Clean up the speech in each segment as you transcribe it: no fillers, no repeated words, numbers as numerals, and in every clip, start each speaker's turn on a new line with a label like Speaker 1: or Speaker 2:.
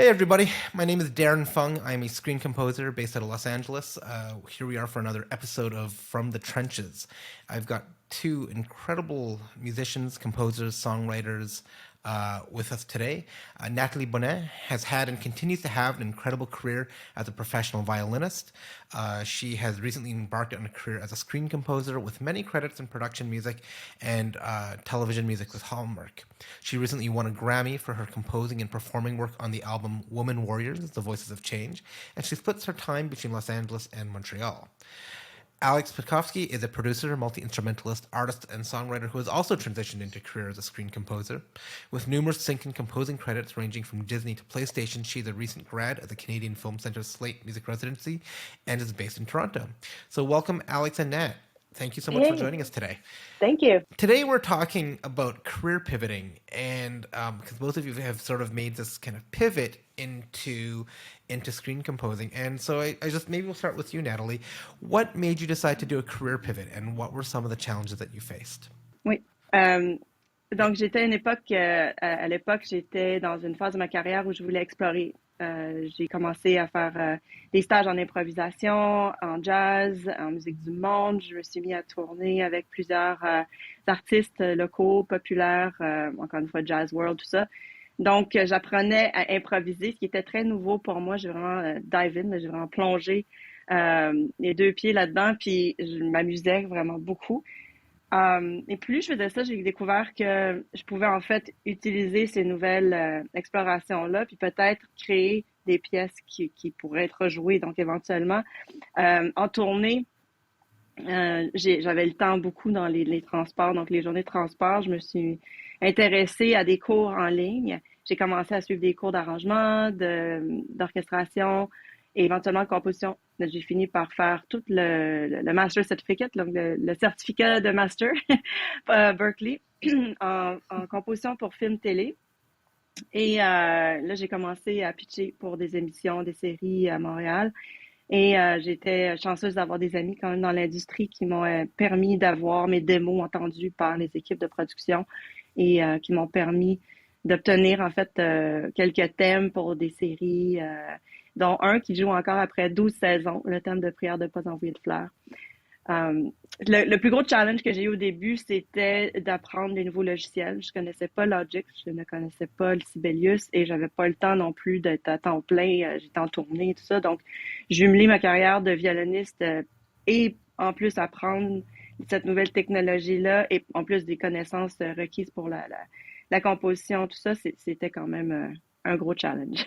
Speaker 1: Hey everybody, my name is Darren Fung. I'm a screen composer based out of Los Angeles. Here we are for another episode of From the Trenches. I've got two incredible musicians, composers, songwriters with us today. Nathalie Bonin has had and continues to have an incredible career as a professional violinist. She has recently embarked on a career as a screen composer with many credits in production music and television music with Hallmark. She recently won a Grammy for her composing and performing work on the album Woman Warriors, The Voices of Change, and she splits her time between Los Angeles and Montreal. Alex Petkovski is a producer, multi-instrumentalist, artist, and songwriter who has also transitioned into career as a screen composer. With numerous sync and composing credits ranging from Disney to PlayStation, she's a recent grad at the Canadian Film Centre's Slate Music Residency and is based in Toronto. So welcome, Alex and Nat. Thank you so much for
Speaker 2: Hey,
Speaker 1: joining us today.
Speaker 2: thank you.
Speaker 1: Today we're talking about career pivoting, and because both of you have sort of made this kind of pivot into screen composing, and so I just maybe we'll start with you, Natalie. What made you decide to do a career pivot, and what were some of the challenges that you faced?
Speaker 2: Oui. Euh, donc, j'étais à une époque, à l'époque, j'étais dans une phase de ma carrière où je voulais explorer. J'ai commencé à faire des stages en improvisation, en jazz, en musique du monde. Je me suis mis à tourner avec plusieurs artistes locaux, populaires, encore une fois, jazz world, tout ça. Donc, j'apprenais à improviser, ce qui était très nouveau pour moi. J'ai vraiment dive in, j'ai vraiment plongé les deux pieds là-dedans, puis je m'amusais vraiment beaucoup. Et plus je faisais ça, j'ai découvert que je pouvais en fait utiliser ces nouvelles explorations-là, puis peut-être créer des pièces qui pourraient être jouées, donc éventuellement. En tournée, j'avais le temps beaucoup dans les transports, donc les journées de transport, je me suis intéressée à des cours en ligne. J'ai commencé à suivre des cours d'arrangement, d'orchestration et éventuellement de composition. J'ai fini par faire tout le Master Certificate, donc le certificat de Master à Berkeley en composition pour film télé. Et là, j'ai commencé à pitcher pour des émissions, des séries à Montréal. Et j'étais chanceuse d'avoir des amis quand même dans l'industrie qui m'ont permis d'avoir mes démos entendues par les équipes de production et qui m'ont permis d'obtenir en fait quelques thèmes pour des séries, dont un qui joue encore après 12 saisons, le thème de Prière de pas envoyer de fleurs. Le plus gros challenge que j'ai eu au début, c'était d'apprendre des nouveaux logiciels. Je connaissais pas Logic, je ne connaissais pas le Sibelius et j'avais pas le temps non plus d'être à temps plein. J'étais en tournée et tout ça. Donc, jumeler ma carrière de violoniste et en plus apprendre cette nouvelle technologie-là et en plus des connaissances requises pour la composition, tout ça, c'était quand même un gros challenge.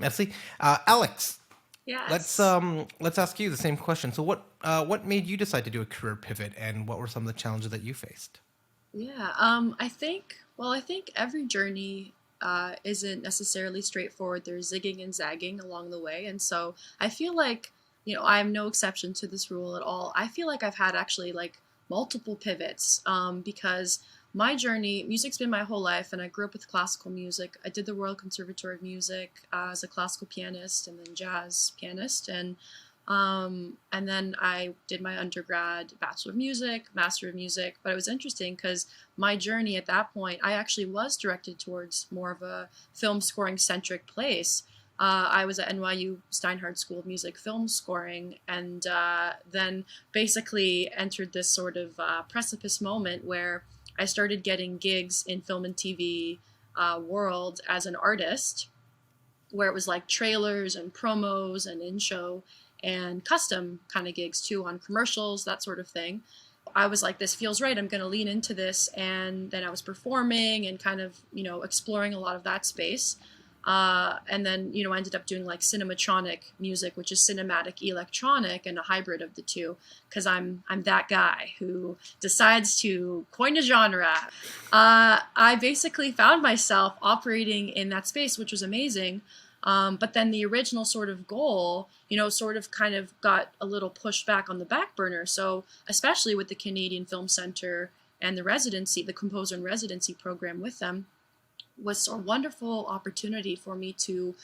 Speaker 1: Merci, Alex.
Speaker 3: Yes.
Speaker 1: Let's ask you the same question. So what made you decide to do a career pivot, and what were some of the challenges that you faced?
Speaker 3: Yeah. I think every journey isn't necessarily straightforward. There's zigging and zagging along the way. And so I feel like, I'm no exception to this rule at all. I feel like I've had actually like multiple pivots because my journey, music's been my whole life, and I grew up with classical music. I did the Royal Conservatory of Music as a classical pianist and then jazz pianist, and then I did my undergrad Bachelor of Music, Master of Music. But it was interesting because my journey at that point, I actually was directed towards more of a film scoring centric place. I was at NYU Steinhardt School of Music film scoring, and then basically entered this sort of precipice moment where I started getting gigs in film and TV world as an artist, where it was like trailers and promos and in-show and custom kind of gigs too on commercials, that sort of thing. I was like, this feels right. I'm going to lean into this. And then I was performing and kind of, exploring a lot of that space. And then, I ended up doing like cinematronic music, which is cinematic electronic and a hybrid of the two, because I'm that guy who decides to coin a genre. I basically found myself operating in that space, which was amazing. But then the original sort of goal, sort of kind of got a little pushed back on the back burner. So especially with the Canadian Film Centre and the residency, the composer and residency program with them, was a wonderful opportunity for me to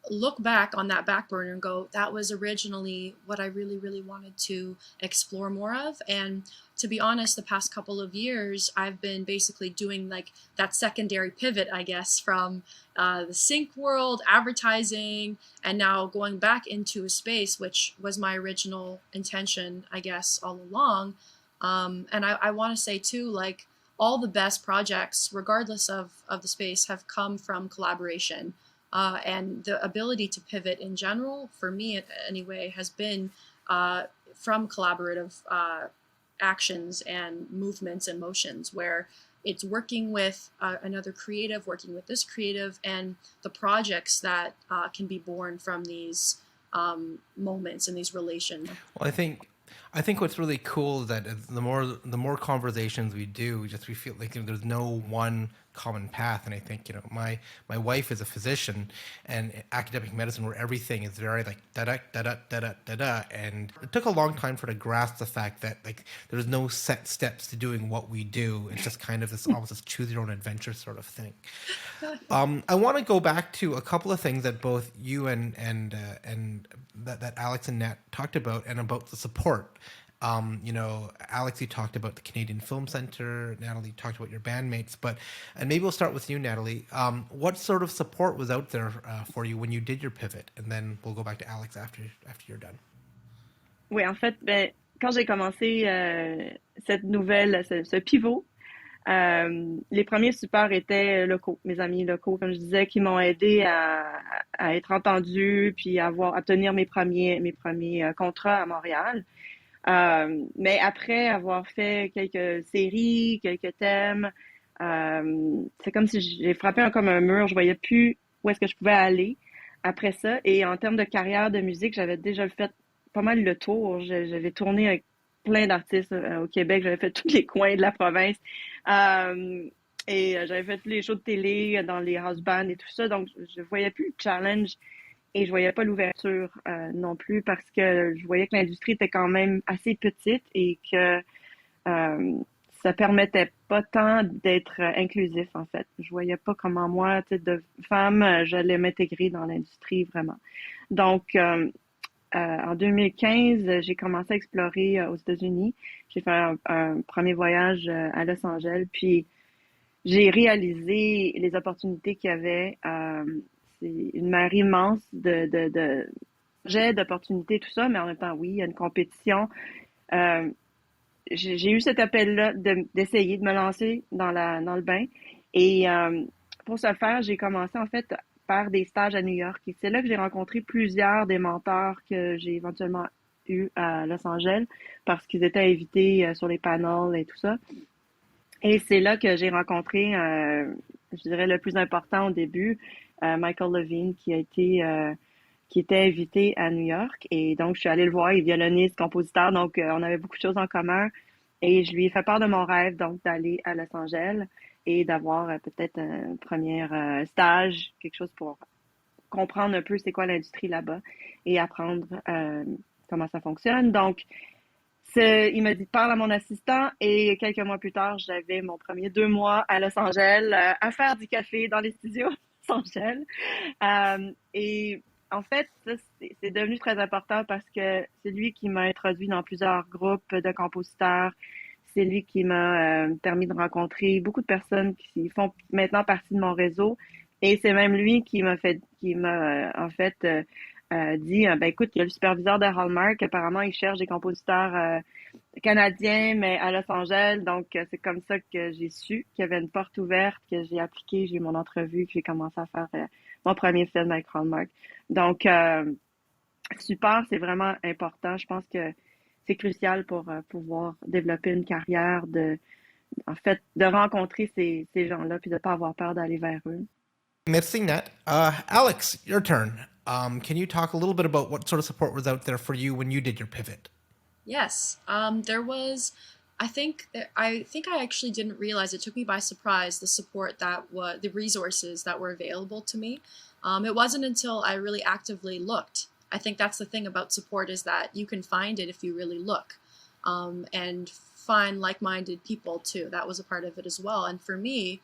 Speaker 3: look back on that back burner and go, that was originally what I really, really wanted to explore more of. And to be honest, the past couple of years, I've been basically doing like that secondary pivot, I guess, from the sync world, advertising, and now going back into a space, which was my original intention, I guess, all along. And I want to say too, like all the best projects, regardless of the space, have come from collaboration. And the ability to pivot in general, for me anyway, has been from collaborative actions and movements and motions where it's working with another creative, working with this creative, and the projects that can be born from these moments and these relations.
Speaker 1: Well, I think what's really cool is that the more conversations we do, just we feel like there's no one common path. And I think my wife is a physician and academic medicine, where everything is very like da da da da da da da da, and it took a long time for her to grasp the fact that like there's no set steps to doing what we do. It's just kind of this almost this choose your own adventure sort of thing. I want to go back to a couple of things that both you and that Alex and Nat talked about, and about the support. Alex, you talked about the Canadian Film Centre. Nathalie talked about your bandmates, and maybe we'll start with you, Nathalie. What sort of support was out there for you when you did your pivot, and then we'll go back to Alex after you're done.
Speaker 2: Oui, en fait, quand j'ai commencé ce pivot, les premiers supports étaient locaux, mes amis locaux, comme je disais, qui m'ont aidé à être entendue, puis à obtenir mes premiers contrats à Montréal. Mais après avoir fait quelques séries, quelques thèmes, c'est comme si j'ai frappé comme un mur. Je voyais plus où est-ce que je pouvais aller après ça. Et en termes de carrière de musique, j'avais déjà fait pas mal le tour. J'avais tourné avec plein d'artistes au Québec. J'avais fait tous les coins de la province. J'avais fait tous les shows de télé dans les house bands et tout ça. Donc, je voyais plus le challenge. Et je voyais pas l'ouverture non plus, parce que je voyais que l'industrie était quand même assez petite et que ça permettait pas tant d'être inclusif, en fait. Je voyais pas comment moi, de femme, j'allais m'intégrer dans l'industrie vraiment. Donc, en 2015, j'ai commencé à explorer aux États-Unis. J'ai fait un premier voyage à Los Angeles, puis j'ai réalisé les opportunités qu'il y avait. C'est une mer immense de projets, d'opportunités, tout ça, mais en même temps, oui, il y a une compétition. J'ai eu cet appel-là d'essayer de me lancer dans le bain. Et pour ce faire, j'ai commencé en fait par des stages à New York. Et c'est là que j'ai rencontré plusieurs des mentors que j'ai éventuellement eu à Los Angeles, parce qu'ils étaient invités sur les panels et tout ça. Et c'est là que j'ai rencontré, je dirais, le plus important au début, Michael Levine, qui était invité à New York. Et donc, je suis allée le voir, il est violoniste, compositeur, donc on avait beaucoup de choses en commun. Et je lui ai fait part de mon rêve, donc, d'aller à Los Angeles et d'avoir peut-être un premier stage, quelque chose pour comprendre un peu c'est quoi l'industrie là-bas et apprendre comment ça fonctionne. Donc, il m'a dit, parle à mon assistant, et quelques mois plus tard, j'avais mon premier 2 mois à Los Angeles à faire du café dans les studios Los Angeles. Et en fait, ça, c'est devenu très important parce que c'est lui qui m'a introduit dans plusieurs groupes de compositeurs. C'est lui qui m'a permis de rencontrer beaucoup de personnes qui font maintenant partie de mon réseau. Et c'est même lui qui m'a en fait dit, ben écoute, il y a le superviseur de Hallmark, apparemment il cherche des compositeurs canadiens, mais à Los Angeles. Donc c'est comme ça que j'ai su qu'il y avait une porte ouverte, que j'ai appliqué, j'ai eu mon entrevue, que j'ai commencé à faire mon premier film avec Hallmark. Donc super, c'est vraiment important. Je pense que c'est crucial pour pouvoir développer une carrière, en fait, de rencontrer ces gens-là, puis de pas avoir peur d'aller vers eux.
Speaker 1: Merci, Nat. Alex, your turn. Can you talk a little bit about what sort of support was out there for you when you did your pivot?
Speaker 3: Yes, there was. I think I actually didn't realize, it took me by surprise, the support the resources that were available to me. It wasn't until I really actively looked. I think that's the thing about support, is that you can find it if you really look, and find like-minded people too. That was a part of it as well. And for me,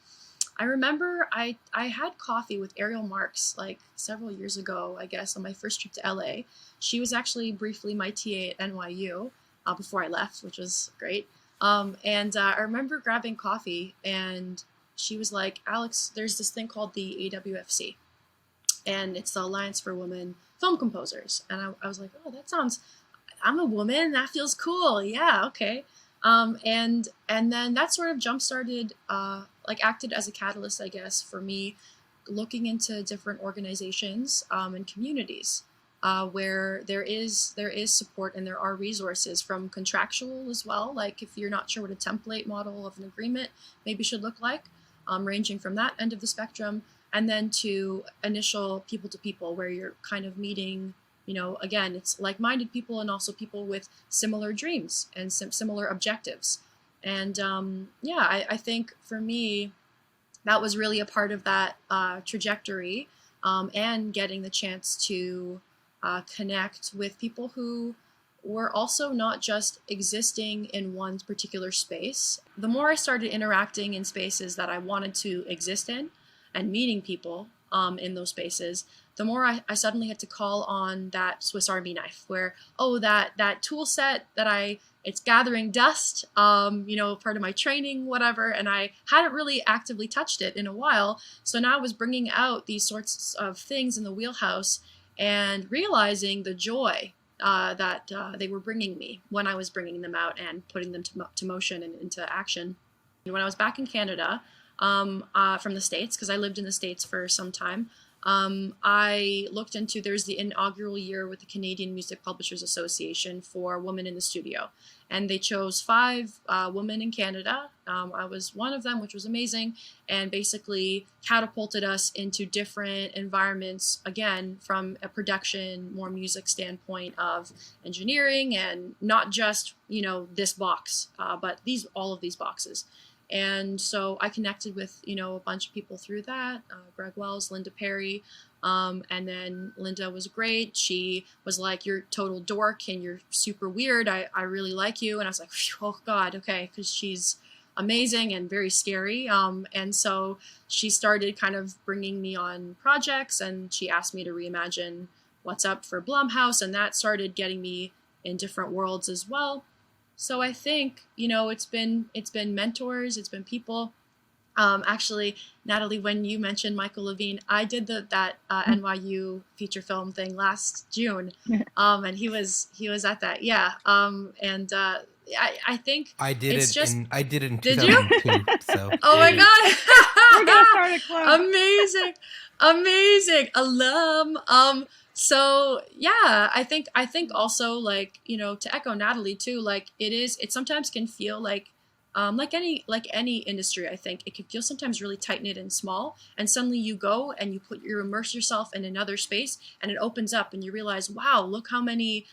Speaker 3: I remember I had coffee with Ariel Marks like several years ago, I guess, on my first trip to LA. She was actually briefly my TA at NYU before I left, which was great. And I remember grabbing coffee, and she was like, Alex, there's this thing called the AWFC, and it's the Alliance for Women Film Composers. And I was like, oh, that sounds, I'm a woman, that feels cool. Yeah, okay. And then that sort of jump started, like acted as a catalyst, I guess, for me looking into different organizations and communities where there is support and there are resources, from contractual as well. Like if you're not sure what a template model of an agreement maybe should look like, ranging from that end of the spectrum, and then to initial people to people, where you're kind of meeting, again, it's like-minded people and also people with similar dreams and similar objectives. And I think for me, that was really a part of that trajectory, and getting the chance to connect with people who were also not just existing in one particular space. The more I started interacting in spaces that I wanted to exist in and meeting people in those spaces, the more I suddenly had to call on that Swiss Army knife, where, oh, that tool set that it's gathering dust, part of my training, whatever, and I hadn't really actively touched it in a while. So now I was bringing out these sorts of things in the wheelhouse and realizing the joy that they were bringing me when I was bringing them out and putting them to motion and into action. And when I was back in Canada from the States, because I lived in the States for some time, I looked into, there's the inaugural year with the Canadian Music Publishers Association for Women in the Studio. And they chose 5 women in Canada. I was one of them, which was amazing, and basically catapulted us into different environments, again, from a production, more music standpoint of engineering, and not just, this box, but all of these boxes. And so I connected with, a bunch of people through that, Greg Wells, Linda Perry, and then Linda was great. She was like, you're a total dork and you're super weird. I really like you. And I was like, oh God, okay, because she's amazing and very scary. And so she started kind of bringing me on projects, and she asked me to reimagine What's Up for Blumhouse, and that started getting me in different worlds as well. So I think, it's been mentors, it's been people. Actually, Nathalie, when you mentioned Michael Levine, I did that NYU feature film thing last June, and he was at that, yeah. I think
Speaker 1: I did
Speaker 3: it's
Speaker 1: it
Speaker 3: just.
Speaker 1: I did it in
Speaker 3: Did you?
Speaker 1: 2002. So
Speaker 3: Oh my
Speaker 2: We're gonna
Speaker 3: God!
Speaker 2: start a club.
Speaker 3: Amazing, alum. So yeah, I think also, like, to echo Nathalie too, like it sometimes can feel like any industry, I think it can feel sometimes really tight knit and small, and suddenly you go and you immerse yourself in another space, and it opens up and you realize, wow, look how many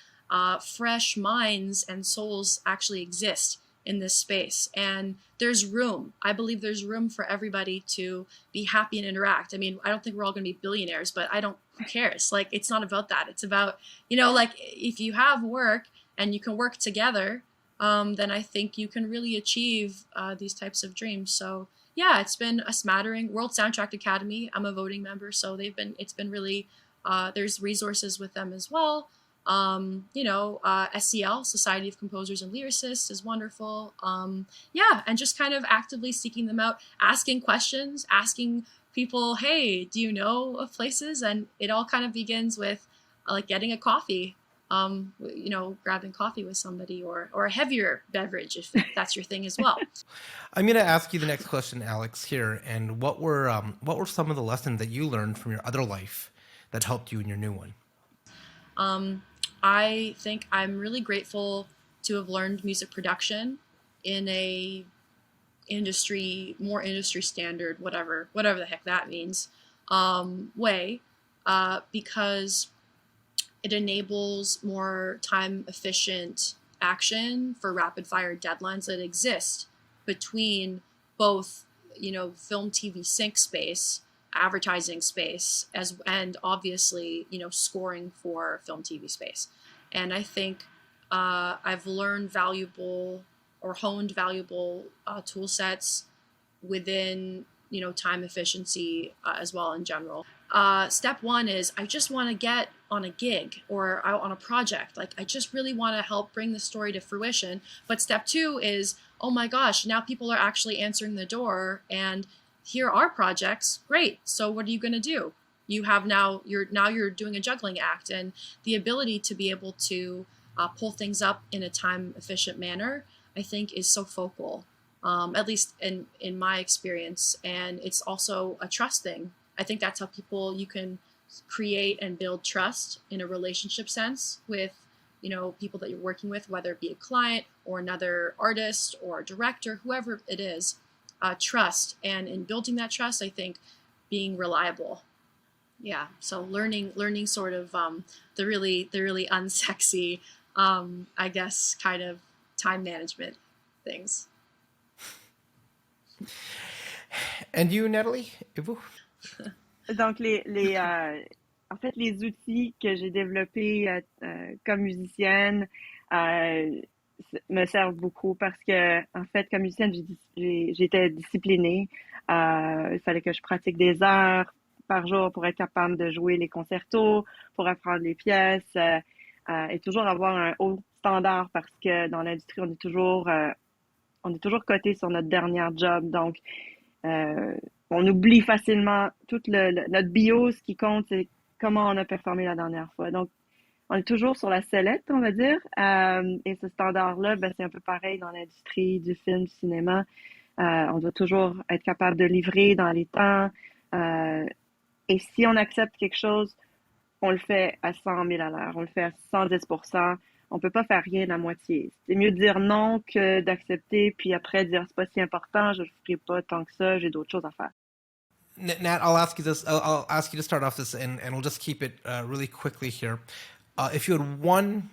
Speaker 3: fresh minds and souls actually exist in this space. And there's room. I believe there's room for everybody to be happy and interact. I mean, I don't think we're all going to be billionaires, but who cares? Like, it's not about that. It's about, like, if you have work and you can work together, then I think you can really achieve these types of dreams. So yeah, it's been a smattering. World Soundtrack Academy, I'm a voting member, so it's been really, there's resources with them as well. SCL, Society of Composers and Lyricists, is wonderful. And just kind of actively seeking them out, asking questions, asking people, hey, do you know of places? And it all kind of begins with like getting a coffee, grabbing coffee with somebody, or a heavier beverage if that's your thing as well.
Speaker 1: I'm going to ask you the next question, Alex, here. And what were some of the lessons that you learned from your other life that helped you in your new one?
Speaker 3: I think I'm really grateful to have learned music production in a more industry standard, whatever the heck that means, way, because it enables more time efficient action for rapid fire deadlines that exist between both, film, TV sync space, advertising space, and obviously, scoring for film, TV space. And I think I've learned honed valuable tool sets within time efficiency as well in general. Step one is I just want to get on a gig or out on a project. Like I just really want to help bring the story to fruition. But step two is, oh my gosh, now people are actually answering the door and here are projects. Great. So what are you going to do? You have you're doing a juggling act, and the ability to be able to pull things up in a time efficient manner, I think is so focal, at least in my experience. And it's also a trust thing. I think that's how you can create and build trust in a relationship sense with, people that you're working with, whether it be a client or another artist or a director, whoever it is, trust. And in building that trust, I think being reliable. Yeah. So learning sort of the really unsexy, I guess, kind of time management things.
Speaker 1: And you, Nathalie? Et vous?
Speaker 2: Donc, en fait, les outils que j'ai développés comme musicienne me servent beaucoup parce que, en fait, comme musicienne, j'étais disciplinée. Il fallait que je pratique des heures par jour pour être capable de jouer les concertos, pour apprendre les pièces et toujours avoir un haut standard parce que dans l'industrie, on est toujours coté sur notre dernier job. Donc, on oublie facilement notre bio. Ce qui compte, c'est comment on a performé la dernière fois. Donc, on est toujours sur la sellette, on va dire. Et ce standard-là, c'est un peu pareil dans l'industrie du film, du cinéma. On doit toujours être capable de livrer dans les temps. Et si on accepte quelque chose, on le fait à 100 000 à l'heure. On le fait à 110%. On peut pas faire rien à moitié. C'est mieux de dire non que d'accepter, puis après dire c'est pas si important, je le ferai pas tant que ça, j'ai d'autres choses à faire.
Speaker 1: Nat, I'll ask you this. I'll ask you to start off this, and we'll just keep it really quickly here. If you had one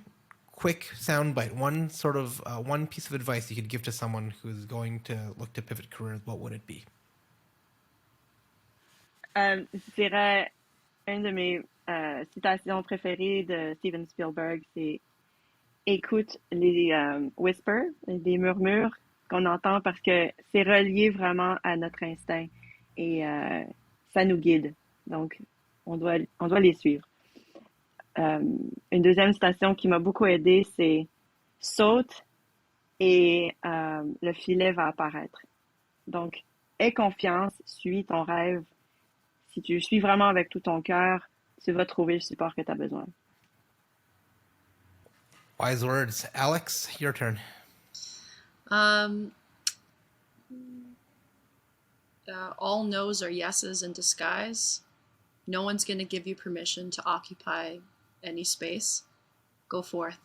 Speaker 1: quick soundbite, one piece of advice you could give to someone who's going to look to pivot careers, what would it be?
Speaker 2: Je dirais une de mes citations préférées de Steven Spielberg, c'est écoute les whispers, les murmures qu'on entend parce que c'est relié vraiment à notre instinct et ça nous guide. Donc, on doit les suivre. Une deuxième citation qui m'a beaucoup aidée, c'est saute et le filet va apparaître. Donc, aie confiance, suis ton rêve. Si tu le suis vraiment avec tout ton cœur, tu vas trouver le support que tu as besoin.
Speaker 1: Wise words. Alex, your turn.
Speaker 3: All no's are yeses in disguise. No one's going to give you permission to occupy any space. Go forth.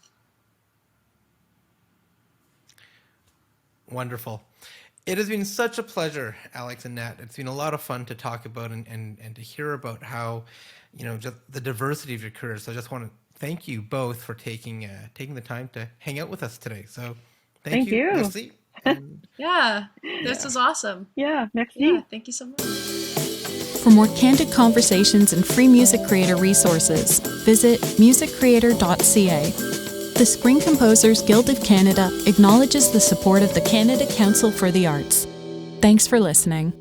Speaker 1: Wonderful. It has been such a pleasure, Alex and Nat. It's been a lot of fun to talk about and to hear about how, just the diversity of your career. So I just want to thank you both for taking the time to hang out with us today. So thank you. Merci.
Speaker 3: This was awesome.
Speaker 2: Yeah, merci.
Speaker 3: Yeah, thank you so much.
Speaker 4: For more candid conversations and free music creator resources, visit musiccreator.ca. The Screen Composers Guild of Canada acknowledges the support of the Canada Council for the Arts. Thanks for listening.